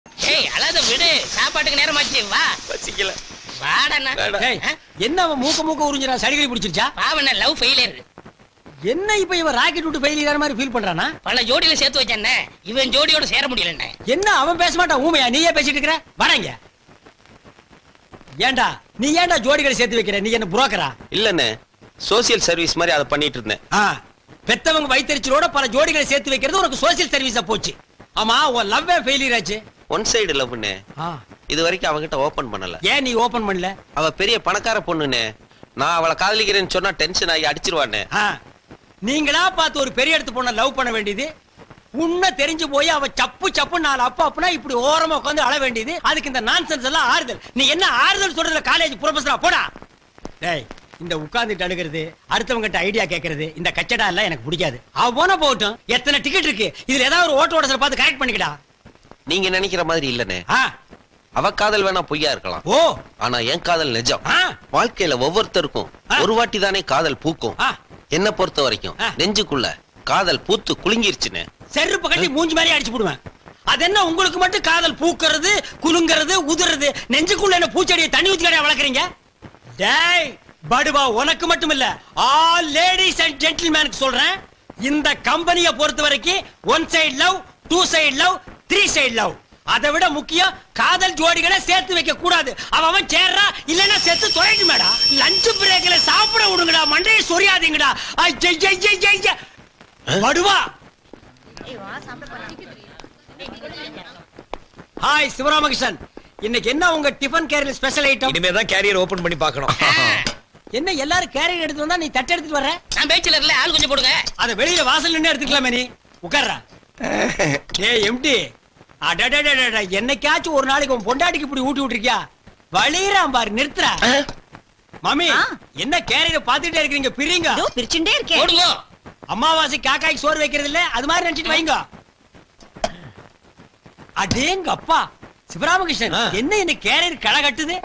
ஏய் அழாத விடு, சாப்பாட்டுக்கு நேரம் ஆச்சு. வா. பசிக்கல. வாடா. டேய் என்ன அவன் மூக்க உறிஞ்சிரான், சடிகை பிடிச்சிருச்சா? பாவன லவ் ஃபெயிலியர். என்ன இப்ப இவன் ராக்கெட் விட்டு ஃபெயிலியர் மாதிரி ஃபீல் பண்றானா? பல ஜோடியில சேர்த்து வச்சானே, இவன் ஜோடியோட சேர முடியலண்ணே. என்ன அவன் பேச மாட்டான், ஊமையா நீயே பேசிட்டு இருக்கற? வாடங்க. ஏண்டா நீ ஏண்டா ஜோடிகளை சேர்த்து வைக்கிற? நீ என்ன புரோக்கரா? இல்லண்ணே, சோசியல் சர்வீஸ் மாதிரி அதை பண்ணிட்டு இருந்தேன். பெத்தவங்க வயித்தறிச்சலோட பல ஜோடிகளை சேர்த்து வைக்கிறது உனக்கு சோசியல் சர்வீஸா போச்சு. ஆமா, உன் லவ்வே ஃபெயிலியர் ஆச்சு. One side லவ்னே. இது வரைக்கும் அவகிட்ட ஓபன் பண்ணல. ஏன் நீ ஓபன் பண்ணல? அவ பெரிய பணக்கார பொண்ணுனே. நான் அவளை காதலிக்கிறேன்னு சொன்னா டென்ஷன் ஆகி அடிச்சிருவானே. நீங்களா பார்த்து ஒரு பெரிய இடத்து பொண்ண லவ் பண்ண வேண்டியது, உன்ன தெரிஞ்சு போய் அவ சப்பு நாலு அப்பா இப்படி ஓரமா உட்காந்து அழ வேண்டியது. அதுக்கு இந்த நான்சென்ஸ் எல்லாம் ஆறுதல். நீ என்ன ஆறுதல் சொல்றதுல காலேஜ் ப்ரொஃபஸரா போடா. டேய் இந்த உட்கார்ந்துட்டு அழுகிறது, அடுத்தவங்க கிட்ட ஐடியா கேட்கறது, இந்த கச்சடா எல்லாம் எனக்கு பிடிக்காது. அவன போட்டும், எத்தனை டிக்கெட் இருக்கு, இதுல ஏதாவது ஒரு ஓட்ட ஓடசல பார்த்து கரெக்ட் பண்ணிக்கடா. நீங்க நினைக்கிற மாதிரி இல்லனே. அவ காதல் வேணா பொய்யா இருக்கலாம். ஆனா என் காதல் நிஜம். வாழ்க்கையில ஒவ்வொருத்தருக்கும் ஒரு வாட்டி தானே காதல் பூக்கும். என்ன பொறுத்த வரைக்கும் நெஞ்சுக்குள்ள காதல் பூத்து குலுங்கிருச்சுன்னு செருப்பு கட்டி மூஞ்சி மாதிரி அடிச்சு போடுவேன். அது என்ன உங்களுக்கு மட்டும் காதல் பூக்கிறது, குலுங்கிறது, உதிர்றது? நெஞ்சுக்குள்ள என்ன பூச்செடியை தண்ணி ஊத்தி கடையா வளர்க்குறீங்க? டேய் படுவா, உனக்கு மட்டும் இல்ல, ஆல் லேடிஸ் அண்ட் ஜென்டில்மேனுக்கு சொல்றேன். இந்த கம்பெனியை பொறுத்த வரைக்கும் one side love, two side love, three side love. அதை விட முக்கியம் காதல் ஜோடிகளை சேர்த்து வைக்க கூடாது. அவன் சேர்றா இல்லன்னா செத்து தொலைட்டு மேடா. லஞ்ச் பிரேக்ல சாப்பிட விடுங்கடா, மண்டையை சொரியாதீங்கடா. படுவா. ஹாய் சிவராமகிருஷ்ணன், இன்னைக்கு என்ன உங்க டிஃபன் கேரியர் ஸ்பெஷல் ஐட்டம்? இனிமே தான் கேரியர் ஓபன் பண்ணி பார்க்கணும். என்ன எல்லாரும் கேரியர் எடுத்து வந்தா நீ தட்டு எடுத்துட்டு வர? நான் பேச்சுலர்ல ஆள் கொஞ்சம் போடுங்க. அத வெளியில வாசல்ல நின்னு எடுத்துக்கலாமே. நீ உட்கார்றா. ஏய் எம்டி, அடடடடட, என்னைக்காச்சும் ஒரு நாளைக்கு உன் பொண்டாட்டிக்கு இப்படி ஊட்டி விட்டுருக்கியா? வலிறான் பாரு, நிறுத்துறா. மாமி என்ன கேரியர் பாத்துட்டே இருக்கீங்க? பிரிங்க. பிரிச்சுட்டே இருக்கேன். போடுங்க. அம்மாவாசை காக்காய்க்கு சோறு வைக்கிறது இல்ல, அது மாதிரி நினைச்சிட்டு வைங்க. அடேங்க அப்பா சிவராமகிருஷ்ணன், என்ன இந்த கேரியர் களை கட்டுது?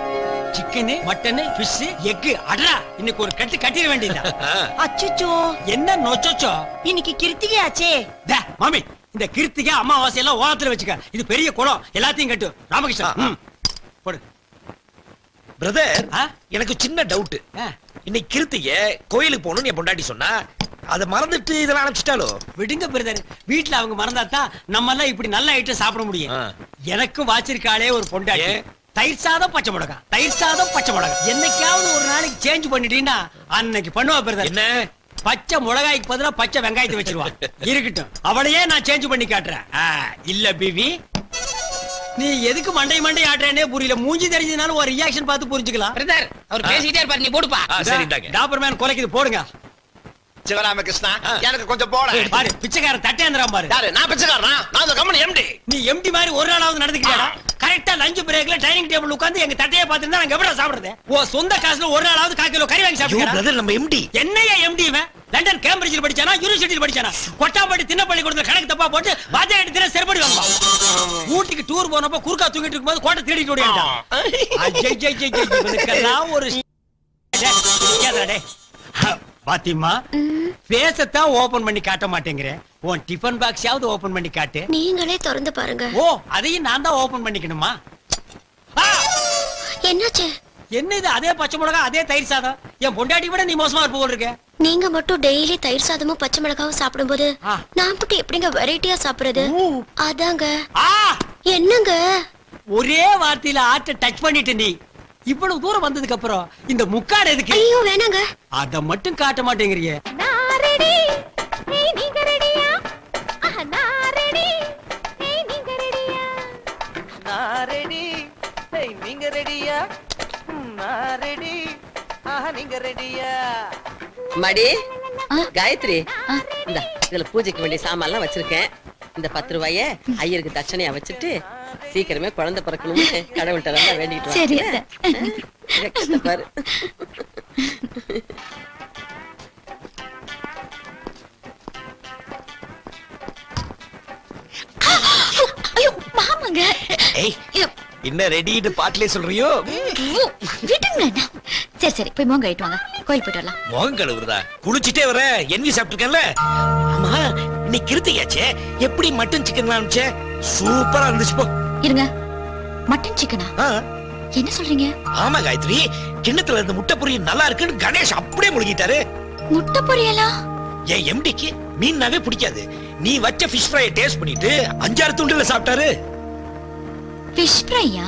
Chicken, mutton, fish, egg. அடடா, இன்னைக்கு ஒரு கட்டு கட்டிட வேண்டியதா? அச்சச்சோ, என்ன நொச்சோச்சோ? இன்னைக்கு கிருத்திகை ஆச்சே. மாமி இந்த கிருத்திகை அமாவாசை எல்லாம் ஓரத்துல வச்சுக்க. இது பெரிய குளம், எல்லாத்தையும் கட்டு. ராமகிருஷ்ணன் போடு. பிரதர், எனக்கு சின்ன டவுட். இன்னைக்கு கிருத்திகை கோயிலுக்கு போகணும்னு என் பொண்டாட்டி சொன்னா, அதை மறந்துட்டு இதெல்லாம் அனுப்பிச்சிட்டாலோ? விடுங்க பிரதர், வீட்டுல அவங்க மறந்தாதான் நம்ம எல்லாம் இப்படி நல்ல ஐட்டம் சாப்பிட முடியும். எனக்கும் வாச்சிருக்காளே ஒரு பொண்டாட்டி, தயிர் சாதம் பச்சை மிளகா, தயிர் சாதம் பச்சை மிளகா. என்னைக்காவது ஒரு நாளைக்கு சேஞ்ச் பண்ணிட்டீங்கன்னா அன்னைக்கு பண்ணுவா பிரதர். என்ன? பச்சை மிளகாய்க்கு பதிலா பச்சை வெங்காயத்தை வச்சிருவா. இருக்கட்டும், அவளையே நான் சேஞ்ச் பண்ணி காட்டுறேன். இல்ல பிவி, நீ எதுக்கு மண்டை ஆட்டுறேனே புரியல. மூஞ்சி தெரிஞ்சதுனால ஒரு ரியாக்ஷன் பார்த்து புரிஞ்சுக்கலாம். பிரதர் அவர் பேசிட்டே இருப்பாரு, நீ போடுப்பா. சரிடாங்க. டாபர்மேன் கொலைக்குது, போடுங்க. சிவராமகிருஷ்ணா, எனக்கு கொஞ்சம் போட பாரு. பிச்சைக்கார தட்டேந்திரா பாரு. யாரு? நான் பிச்சைக்காரனா? நான் அந்த கம்பெனி எம்டி. நீ எம்டி மாதிரி ஒரு நாளாவது நடந்துக்கிறியாடா? கரெக்டா லஞ்ச் பிரேக்ல டைனிங் டேபிள் உட்கார்ந்து எங்க தட்டையை பார்த்துட்டு நாங்க எப்படா சாப்பிடுறது? ஓ சொந்த காசுல ஒரு நாளாவது 1/4 கிலோ கறி வாங்கி சாப்பிடுறா? பிரதர், நம்ம எம்டி. என்னையா எம்டி இவன்? லண்டன் கேம்பிரிட்ஜ்ல படிச்சானா, யூனிவர்சிட்டில படிச்சானா? கொட்டாப்பட்டி திண்ணப்பள்ளி கொடுத்த கணக்கு தப்பா போட்டு பாஜா எடுத்து செருப்படி வாங்குவா. ஊட்டிக்கு டூர் போனப்ப குறுக்கா தூங்கிட்டு இருக்கும்போது கோட்டை தேடிட்டு ஓடியாண்டா. இவனுக்கெல்லாம் ஒரு பாத்திமா, பேசத்தான் ஓபன் பண்ணி காட்ட மாட்டேங்கிற. உன் டிஃபன் பாக்ஸாவது ஓபன் பண்ணி காட்டு. நீங்களே திறந்து பாருங்க. ஓ, அதையும் நான் தான் ஓபன் பண்ணிக்கணுமா? என்னாச்சு? என்ன இது? அதே பச்சை மிளகா, அதே தயிர் சாதம். என் பொண்டாட்டி விட நீ மோசமா இருப்ப போல இருக்க. நீங்க மட்டும் டெய்லி தயிர் சாதமும் பச்சை மிளகாவும் சாப்பிடும்போது நான் மட்டும் எப்படிங்க வெரைட்டியா சாப்பிடுறது? அதாங்க. என்னங்க ஒரே வார்த்தையில ஆட்ட டச் பண்ணிட்டு நீ இவ்வளவு தூரம் வந்ததுக்கு அப்புறம் இந்த முக்காடு எதுக்கு? ஐயோ வேணாங்க. அத மட்டும் காட்ட மாட்டேங்கறியே. நான் ரெடி, ஏய் நீங்க ரெடியா? நான் ரெடி, ஏய் நீங்க ரெடியா? நான் ரெடி, ஏய் நீங்க ரெடியா? நான் ரெடி, நீங்க ரெடியா? மடி காயத்ரி, இந்த இதுல பூஜைக்கு வேண்டிய சாமான்லாம் வச்சிருக்கேன். இந்த 10 ரூபாய ஐயருக்கு தட்சணையா வச்சுட்டு சீக்கிரமே குழந்தை பிறக்கணும்னு கடவுள்கிட்ட நல்லா வேண்டிட்டு பாரு. ஐயோ மாமாங்க. என்ன ரெடிட்டு பாட்டிலே சொல்றியோ? விடுங்க. சரி போய் மோங்க ஆயிட்டு வாங்க, கோயில் போயிட்டு வரலாம். மோகம் கழுவுறதா? குளிச்சுட்டே வர என்வி சாப்பிட்டுருக்கேன்ல. ஆமா, இன்னைக்கு கிருத்திகாச்சே, எப்படி மட்டன் சிக்கன் அனுப்பிச்சே? சூப்பரா இருந்துச்சு. போ இருங்க, மட்டன் சிக்கனா? என்ன சொல்றீங்க? ஆமா காயத்ரி, கிண்ணத்துல இருந்த முட்டை பொரியல் நல்லா இருக்குன்னு கணேஷ் அப்படியே முழுகிட்டாரு. முட்டை பொரியலா? என் எம்டிக்கு மீன்னாவே பிடிக்காது. நீ வச்ச ஃபிஷ் ஃப்ரையை டேஸ்ட் பண்ணிட்டு 5-6 துண்டுல சாப்பிட்டாரு. ஃபிஷ் ஃப்ரையா?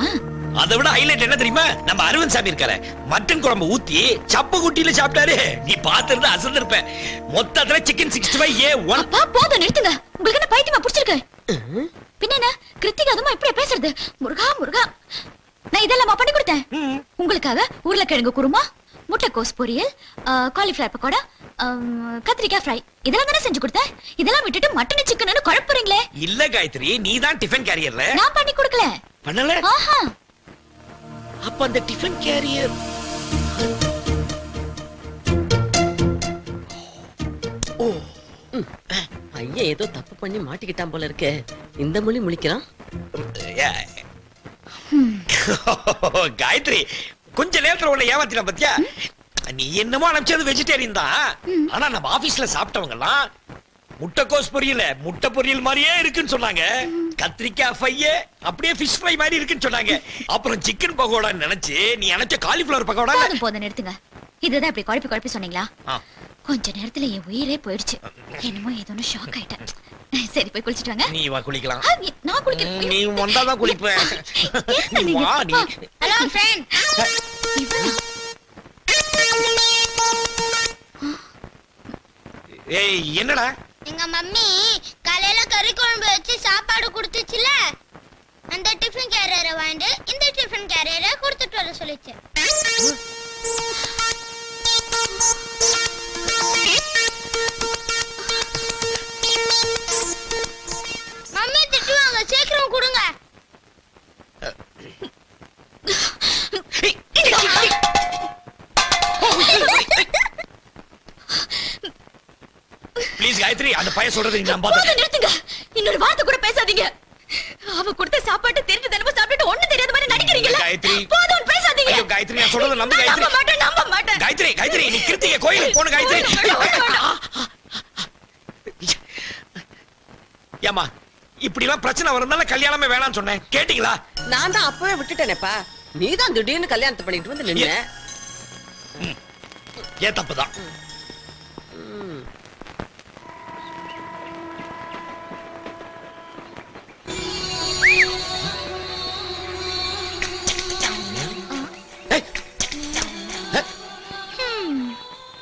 அதை விட ஹைலைட் என்ன தெரியுமா? நம்ம அரவிந்த் சாமி இருக்காரு, மட்டன் குழம்பு ஊத்தி சப்பு குட்டியில சாப்பிட்டாரு. நீ பாத்துருந்து அசந்திருப்ப. மொத்தத்துல சிக்கன் 65 A1. அப்பா போதும், நிறுத்துங்க. உங்களுக்கு என்ன பைத்தியமா பிடிச்சிருக்கு? பின்ன என்ன கிருத்திகா அதுமா இப்படி பேசுறது? முருகா முருகா, நான் இதெல்லாம் பண்ணி கொடுத்தேன் உங்களுக்காக. உருளைக்கிழங்கு குருமா, முட்டைக்கோஸ் பொரியல், காலிஃபிளவர் பக்கோடா, கத்திரிக்காய் ஃப்ரை, இதெல்லாம் தானே செஞ்சு கொடுத்தேன். இதெல்லாம் விட்டுட்டு மட்டன் சிக்கன் குழப்புறீங்களே. இல்ல காயத்ரி, நீ தான் டிஃபன் கேரியர்ல. நான் பண்ணி கொடுக்கல. பண்ணல? ஆஹா. அப்ப அந்த டிஃபன் கேரியர் ஐயா ஏதோ தப்பு பண்ணி மாட்டிக்கிட்டான் போல இருக்கு. இந்த மொழி முழிக்கிறான். காயத்ரி, கொஞ்ச நேரத்துல உள்ள ஏமாத்தின பத்தியா? நீ என்னமோ அனுப்பிச்சது வெஜிடேரியன் தான். ஆனா நம்ம ஆபீஸ்ல சாப்பிட்டவங்க எல்லாம் முட்டைக்கோஸ் பொரியல முட்டை பொரியல் மாதிரியே இருக்குன்னு சொன்னாங்க. கத்திரிக்காய் ஃப்ரை அப்படியே ஃபிஷ் ஃப்ரை மாதிரி இருக்குன்னு சொன்னாங்க. அப்புறம் சிக்கன் பகோடா நினைச்சு நீ அனுப்பிச்ச காலிஃபிளவர் பகோடா. போதும் நிறுத்துங்க. இதுதான் இப்படி குழப்பி குழப்பி சொன்னீங்களா? கொஞ்ச நேரத்துல என் உயிரே போயிடுச்சு. என்னமோ ஏதோ ஷாக் ஆயிட்டேன். சரி போய் குளிச்சிட்டு வாங்க. நீ வா குளிக்கலாம். நான் குளிக்கிறேன். நீ வந்தாதான் குளிப்பேன். நீ வா. நீ ஹலோ ஃப்ரெண்ட். ஏய் என்னடா? எங்க மம்மி காலையில கறி குழம்பு வச்சு சாப்பாடு கொடுத்துச்சுல, அந்த டிஃபன் கேரியரை வாங்கிட்டு இந்த டிஃபன் கேரியரை கொடுத்துட்டு வர சொல்லிச்சு. மம்மி திட்டுவாங்க, சீக்கிரம் கொடுங்க. ப்ளீஸ் காயத்ரி, அந்த பையன் சொல்றது நீ நம்பாத. நிறுத்துங்க. இன்னொரு வார்த்தை கூட பேசாதீங்க. அவ கொடுத்த சாப்பாட்டு திருட்டு தினமும் சாப்பிட்டு ஒண்ணு தெரியாத மாதிரி நடிக்கிறீங்களா? காயத்ரி போதும் பேசாதீங்க. ஐயோ காயத்ரி, நான் சொல்றது நம்பு காயத்ரி. நம்ப மாட்டேன். காயத்ரி காயத்ரி, நீ கிருத்திகை கோயிலுக்கு போணும் காயத்ரி. ஏமா இப்படி எல்லாம் பிரச்சனை வரதுனால கல்யாணமே வேணாம்னு சொன்னேன், கேட்டீங்களா? நான் தான் அப்பவே விட்டுட்டேனேப்பா. நீதான் திடீர்னு கல்யாணத்தை பண்ணிட்டு வந்து நின்ன. ஏன் தப்புதான்.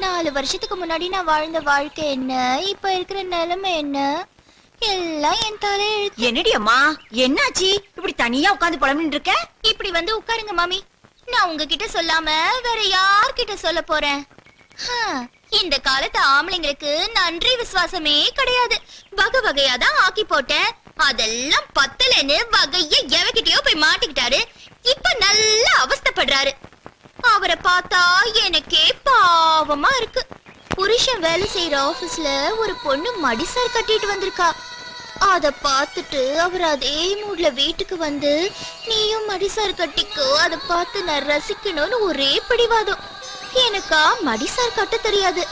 நாலு வருஷத்துக்கு முன்னாடி நான் வாழ்ந்த வாழ்க்கை என்ன, இப்ப இருக்கிற நிலைமை என்ன, எல்லாம் என் தலையெழுத்து. என்னடி அம்மா, என்னாச்சு இப்படி தனியா உட்கார்ந்து புலம்பிட்டு இருக்க? இப்படி வந்து உட்காருங்க மாமி. நான் உங்ககிட்ட சொல்லாம வேற யார்கிட்ட சொல்ல போறேன்? இந்த காலத்து ஆம்பளைங்களுக்கு நன்றி விசுவாசமே கிடையாது. வகை வகையா தான் ஆக்கி போட்டேன். அதெல்லாம் பத்தலன்னு வகைய எவகிட்டயோ போய் மாட்டிக்கிட்டாரு. இப்ப நல்லா அவஸ்தைப்படுறாரு. அவரை பார்த்தா எனக்கே பாவமா இருக்கு. புருஷன் வேலை செய்யற ஆபீஸ்ல ஒரு பொண்ணு மடிசார் கட்டிட்டு வந்திருக்கா. அத பார்த்துட்டு அவர் அதே மூட்ல வீட்டுக்கு வந்து நீயும் மடிசார் கட்டிக்கோ, அத பார்த்து நான் ரசிக்கணும்னு ஒரே பிடிவாதம். எனக்கா மடிசார் கட்ட தெரியாது.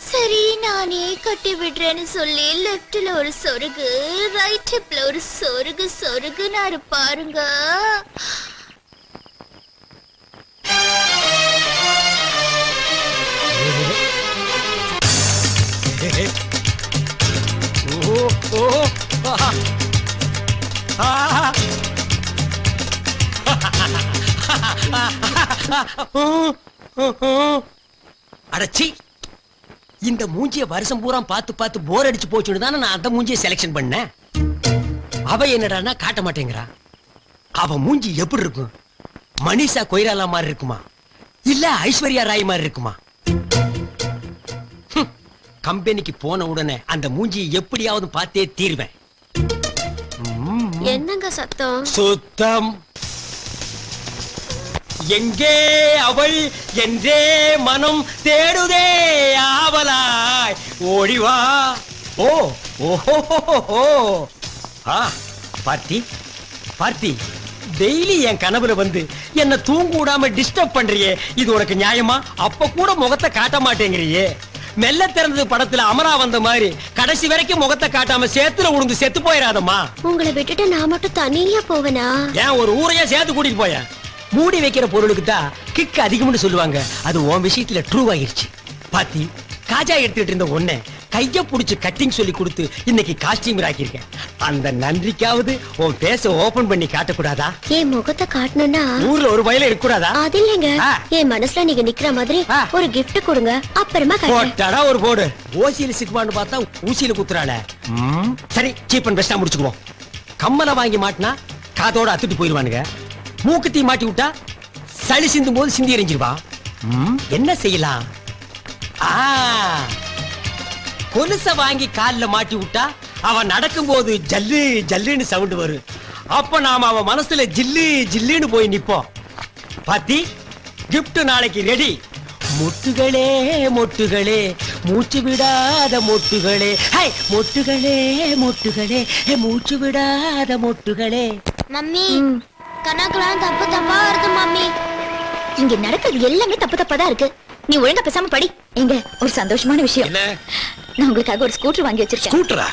சரி நானே கட்டி விடுறேன்னு சொல்லி லெப்ட்ல ஒரு சொருகு, ரைட் ஹிப்ல ஒரு சொருகு சொருகுனாரு பாருங்க. அடச்சி, இந்த மூஞ்சிய வருஷம் பூரா பார்த்து பார்த்து போர் அடிச்சு போச்சுன்னு தானே நான் அந்த மூஞ்சிய செலக்ஷன் பண்ணேன். அவ என்னடான்னா காட்ட மாட்டேங்கிறா. அவ மூஞ்சி எப்படி இருக்கும்? மனிஷா கொய்ராலா மாதிரி இருக்குமா, இல்ல ஐஸ்வர்யா ராய் மாதிரி இருக்குமா? கம்பெனிக்கு போன உடனே அந்த மூஞ்சியை எப்படியாவது பார்த்தே தீர்வேன். என்னங்க சத்தம்? சுத்தம். எங்கே அவள் என்றே மனம் தேடுதே ஆவலாய், ஓடிவா. ஓ ஓஹோ. பார்த்தி பார்த்தி, டெய்லி என் கனவுல வந்து என்ன தூங்க விடாம டிஸ்டர்ப் பண்றியே, இது உனக்கு நியாயமா? அப்ப கூட முகத்தை காட்ட மாட்டேங்கிறியே. மெல்ல திறந்தது படத்துல அமரா வந்த மாதிரி கடைசி வரைக்கும் முகத்தை காட்டாம சேத்துல உழுந்து செத்து போயிடாதம்மா. உங்களை விட்டுட்டு நான் மட்டும் தனியா போவேனா? ஏன் ஒரு ஊரையே சேர்த்து கூட்டிட்டு போய? மூடி வைக்கிற பொருளுக்கு தான் கிக் அதிகம்னு சொல்லுவாங்க. அது உன் விஷயத்துல ட்ரூ ஆயிருச்சு. பாத்தி காஜா எடுத்துட்டு இருந்த ஒண்ணே கைய புடிச்சு கட்டிங் சொல்லி கொடுத்து இன்னைக்கு காஸ்டியூமர் ஆக்கியிருக்கேன். அந்த நன்றிக்காவது உன் பேச ஓபன் பண்ணி காட்டக்கூடாதா? என் முகத்தை காட்டணும்னா ஊர்ல ஒரு வயல இருக்கக்கூடாதா? அது இல்லைங்க, என் மனசுல நீங்க நிக்கிற மாதிரி ஒரு கிஃப்ட் கொடுங்க, அப்புறமா போட்டாடா ஒரு போடு. ஓசியில சிக்குவான்னு பார்த்தா ஊசியில குத்துறாள. சரி சீப் அண்ட் பெஸ்டா முடிச்சுக்குவோம். கம்மலை வாங்கி மாட்டினா காதோட அத்துட்டு போயிருவானுங்க. மூக்குத்தி மாட்டி விட்டா சளி சிந்தும் போது சிந்தி எறிஞ்சிருவா. என்ன செய்யலாம்? கொலுச வாங்கி கால்ல மாட்டி விட்டா அவன் நடக்கும் போது ஜல்லு ஜல்லுன்னு சவுண்ட் வரும். அப்ப நாம அவன் மனசுல ஜில்லு ஜில்லுன்னு போய் நிப்போம். பாத்தி கிஃப்ட் நாளைக்கு ரெடி. மொட்டுகளே மொட்டுகளே மூச்சு விடாத மொட்டுகளே, ஹை மொட்டுகளே மொட்டுகளே மூச்சு விடாத மொட்டுகளே. மம்மி கணக்கெல்லாம் தப்பு தப்பா இருக்கு மம்மி. இங்க நடக்கிறது எல்லாமே தப்பு தப்பா தான் இருக்கு. நீ ஒழுங்கா பேசாம படி. எங்க ஒரு சந்தோஷமான விஷயம், நான் உங்களுக்காக ஒரு ஸ்கூட்டர் வாங்கி வச்சிருக்கேன். ஸ்கூட்டரா?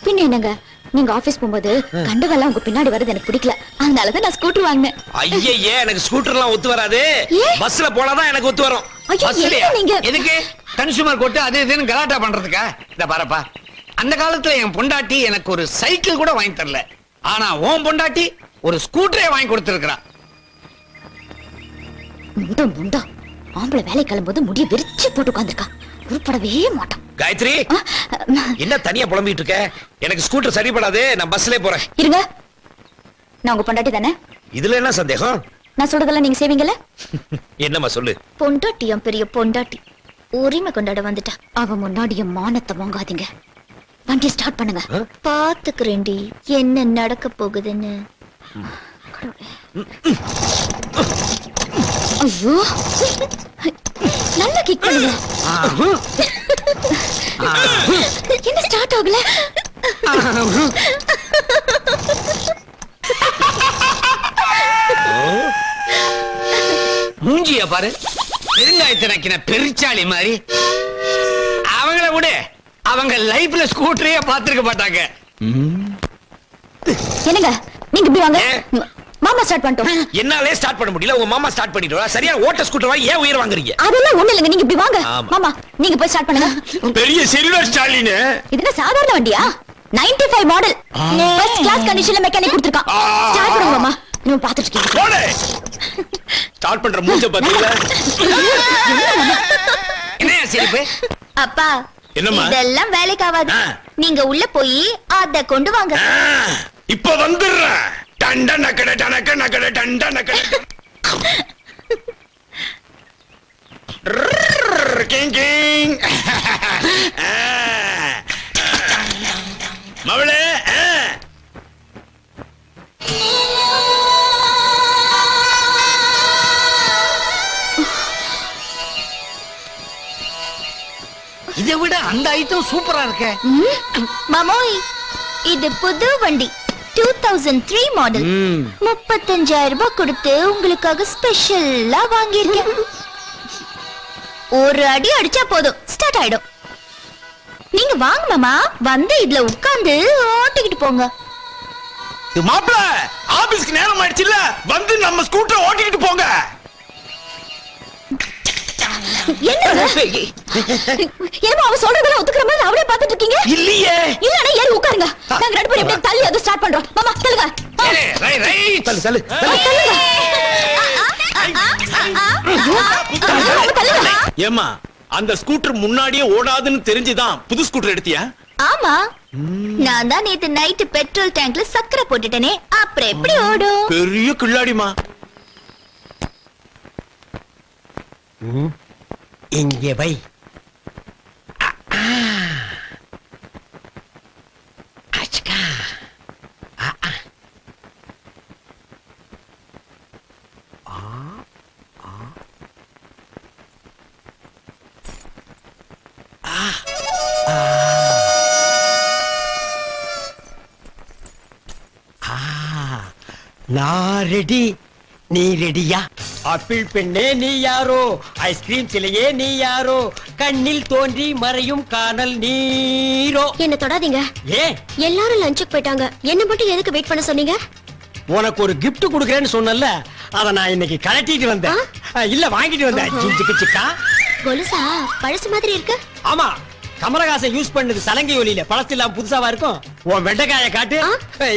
பின்ன என்னங்க, நீங்க ஆபீஸ் போகும்போது கண்டவெல்லாம் உங்க பின்னாடி வரது எனக்கு பிடிக்கல, அதனாலதான் நான் ஸ்கூட்டர் வாங்கினேன். ஐயே எனக்கு ஸ்கூட்டர்லாம் ஒத்து வராது. பஸ்ல போனாதான் எனக்கு ஒத்து வரும். நீங்க எதுக்கு கன்சூமர் கோர்ட் அது இதுன்னு கலாட்டா பண்றதுக்கா? இத பாருப்பா, அந்த காலத்துல என் பொண்டாட்டி எனக்கு ஒரு சைக்கிள் கூட வாங்கி தரல. ஆனா உன் பொண்டாட்டி ஒரு ஸ்கூட்டரே வாங்கி கொடுத்திருக்கா. முண்டா ஆம்பளை வேலை கிளம்பும்போது முடிய விரிச்சு போட்டு உட்கார்ந்திருக்கா, உருப்படவே மாட்டான். காயத்ரி என்ன தனியா புலம்பிட்டு இருக்க? எனக்கு ஸ்கூட்டர் சரிப்படாது, நான் பஸ்ல போறேன். இருங்க, நான் உங்க பொண்டாட்டி தானே? இதுல என்ன சந்தேகம்? நான் சொல்றதெல்லாம் நீங்க செய்வீங்கல்ல? என்னம்மா சொல்லு. பொண்டாட்டியம் பெரிய பொண்டாட்டி உரிமை கொண்டாட வந்துட்டா. அவ முன்னாடி என் மானத்தை வாங்காதீங்க. வண்டி ஸ்டார்ட் பண்ணுங்க, பாத்துக்கிறேன்டி என்ன நடக்க போகுதுன்னு. ஐயோ நல்லா கிக் பண்ணுங்க. என்ன ஸ்டார்ட் ஆகல? மூஞ்சிய பாரு, பெருங்காயத்தினக்கின பெருச்சாளி மாதிரி. அவங்கள விட அவங்க லைஃப்ல ஸ்கூட்டரே பாத்துருக்க மாட்டாங்க. என்னங்க நீங்க இப்படி வாங்க, மாமா ஸ்டார்ட் பண்ணிட்டோம். என்னாலே ஸ்டார்ட் பண்ண முடியல, உங்க மாமா ஸ்டார்ட் பண்ணிடுவா. சரியா ஓட்ட ஸ்கூட்டர் வாங்கி ஏன் உயிர் வாங்குறீங்க? அதெல்லாம் ஒண்ணு இல்லங்க, நீங்க இப்படி வாங்க. மாமா நீங்க போய் ஸ்டார்ட் பண்ணுங்க. பெரிய சில்வர் ஸ்டாலின். இதுனா சாதாரண வண்டியா? 95 மாடல், ஃபர்ஸ்ட் கிளாஸ் கண்டிஷன்ல மெக்கானிக் கொடுத்திருக்கான். ஸ்டார்ட் பண்ணுங்க மாமா, நீங்க பாத்துட்டு இருக்கீங்க. போடு. ஸ்டார்ட் பண்ற மூஞ்ச பாத்தீங்களா? என்ன சிரிப்பு? அப்பா என்னம்மா? இதெல்லாம் வேலைக்கு ஆகாது. நீங்க உள்ள போய் அத கொண்டு வாங்க. இப்ப வந்துடுறேன். டண்ட நக்கட டனக்க நக்கட டண்ட நக்கட. King king. மவளே இதை விட அந்த ஐட்டம் சூப்பரா இருக்க. மாமோய் இது புது வண்டி 2003 மாடல். 35,000 ரூபாய் கொடுத்து உங்களுக்காக ஸ்பெஷலா வாங்கியிருக்கேன். ஒரு அடி அடிச்சா போதும் ஸ்டார்ட் ஆயிடும். நீங்க வாங்க மாமா, வந்து இதுல உட்கார்ந்து ஓட்டிக்கிட்டு போங்க. மாப்ள ஆபீஸ்க்கு நேரம் ஆயிடுச்சுல, வந்து நம்ம ஸ்கூட்டர் ஓட்டிக்கிட்டு போங்க. ஏமா அவ சொல்றதெல்லாம் ஒத்துக்கிற மாதிரி அவரே பாத்துட்டு இருக்கீங்க? இல்லையே. இல்லனா ஏறி உட்காருங்க, நாங்க ரெண்டு பேரும் இப்படி தள்ளி அது ஸ்டார்ட் பண்றோம். மாமா தள்ளுங்க. தள்ளு தள்ளு ஏமா, அந்த ஸ்கூட்டர் முன்னாடியே ஓடாதுன்னு தெரிஞ்சுதான் புது ஸ்கூட்டர் எடுத்தியா? ஆமா, நான் தான் நேத்து நைட் பெட்ரோல் டேங்க்ல சக்கரை போட்டுட்டேனே, அப்புறம் எப்படி ஓடும்? பெரிய கில்லாடிமா. இங்கே வை. நான் ரெடி, நீ ரெடியா? ஆப்பிள் பெண்ணே நீ யாரோ, ஐஸ்கிரீம் சிலையே நீ யாரோ, கண்ணில் தோன்றி மறையும் காணல் நீரோ. என்ன தொடாதீங்க. ஏன்? எல்லாரும் லஞ்சுக்கு போயிட்டாங்க, என்ன மட்டும் எதுக்கு வெயிட் பண்ண சொன்னீங்க? உனக்கு ஒரு gift குடுக்கறேன்னு சொன்னல, அத நான் இன்னைக்கு கலட்டிட்டு வந்தேன். இல்ல வாங்கிட்டு வந்தேன். ஜிஞ்சிக்கு சிக்கா. கொலுசா பழசு மாதிரி இருக்கு. ஆமா, கமலஹாசன் யூஸ் பண்ணது சலங்கை ஒலியில, பழசு இல்லாம புதுசாவா இருக்கும். உன் வெண்டைக்காய காட்டு.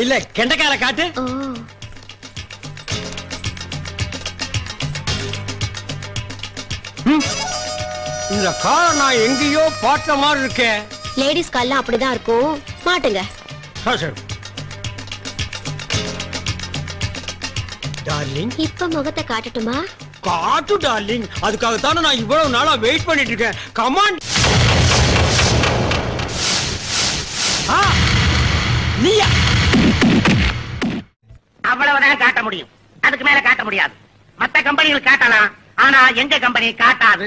இல்ல கெண்டைக்காய காட்டு. இந்த காரை நான் எங்கேயோ பார்த்த மாதிரி இருக்கேன். லேடிஸ் கால்லாம் அப்படிதான் இருக்கும், மாட்டுங்க. டார்லிங், இப்ப முகத்தை காட்டட்டுமா? காட்டு டார்லிங், அதுக்காகத்தானே நான் இவ்வளவு நாளா வெயிட் பண்ணிட்டு இருக்கேன். கமான். நீயா? அவ்வளவுதான் காட்ட முடியும், அதுக்கு மேல காட்ட முடியாது. மத்த கம்பெனிகள் காட்டலாம், ஆனா எங்க கம்பெனி காட்டாது.